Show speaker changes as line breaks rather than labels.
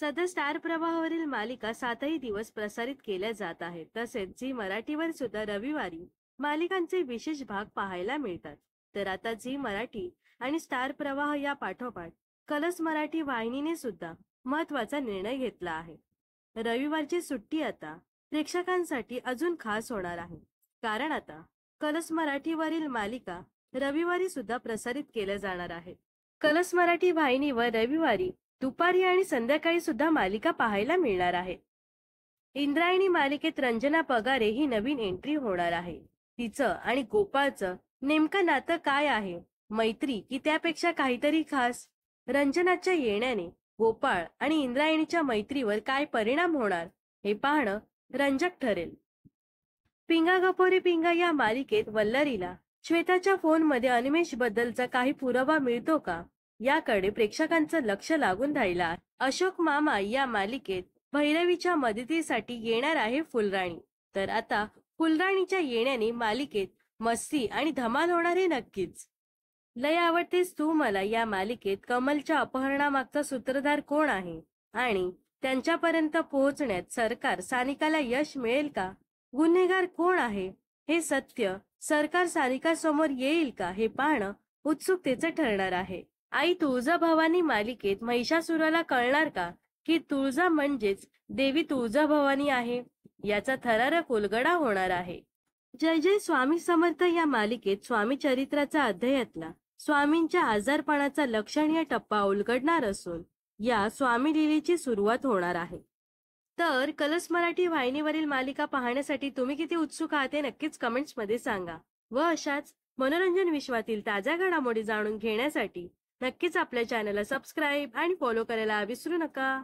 सध्या स्टार प्रवाहावरील मालिका 7ही दिवस प्रसारित केल्या जात आहेत. तसेच झी मराठीवर सुद्धा रविवारी मालिकांचे विशेष भाग पाहायला मिळतात. तर आता झी मराठी आणि स्टार प्रवाह या पाठोपाठ कलर्स मराठी वाहिनीने सुद्धा महत्त्वाचा निर्णय घेतला आहे. रविवारची सुट्टी आता प्रेक्षकांसाठी अजून खास होणार आहे. कारण आता कलर्स मराठीवरील मालिका रविवारी सुद्धा प्रसारित केल्या जाणार आहेत. कलर्स मराठी वाहिनीवर रविवारी दुपारी आणि संध्याकाळी सुद्धा मालिका पाहायला मिळणार आहे. इंद्रायणी मालिकेत रंजना पगारे ही नवीन एंट्री होणार आहे. तिचं आणि गोपाळचं नेमकं नातं काय आहे? मैत्री की त्यापेक्षा काहीतरी खास? रंजनाच्या येण्याने गोपाळ आणि इंद्रायणीच्या मैत्रीवर काय परिणाम होणार हे पाहणं रंजक ठरेल. पिंगा गपोरी पिंगा या मालिकेत वल्लरीला श्वेताच्या फोनमध्ये अनिमेश बद्दलचा काही पुरावा मिळतो का, याकडे प्रेक्षकांचं लक्ष लागून राहिलं आहे. अशोक मामा या मालिकेत भैरवीच्या मदतीसाठी येणार आहे फुलराणी. तर आता फुलराणीच्या येण्याने मालिकेत मस्ती आणि धमाल होणार हे नक्कीच. लय आवडतेस तू मला या मालिकेत कमलच्या अपहरणामागचा सूत्रधार कोण आहे आणि त्यांच्यापर्यंत पोहोचण्यात सरकार सानिकाला यश मिळेल का? गुन्हेगार कोण आहे हे सत्य सरकार सानिकासमोर येईल का हे पाहणं उत्सुकतेचं ठरणार आहे. आई तुळजाभवानी मालिकेत महिषासुराला कळणार का की तुळजा म्हणजेच देवी तुळजाभवानी आहे? याचा थरारक उलगडा होणार आहे. जय जय स्वामी समर्थ या मालिकेत स्वामी चरित्राचा अध्यायातला स्वामींच्या आजारपणाचा लक्षणीय टप्पा उलगडणार असून या स्वामी लीलेची सुरुवात होणार आहे. तर कलर्स मराठी वाहिनीवरील मालिका पाहण्यासाठी तुम्ही किती उत्सुक आहात हे नक्कीच कमेंट्समध्ये सांगा. व अशाच मनोरंजन विश्वातील ताज्या घडामोडी जाणून घेण्यासाठी नक्कीच आपल्या चॅनलला सबस्क्राईब आणि फॉलो करायला विसरू नका.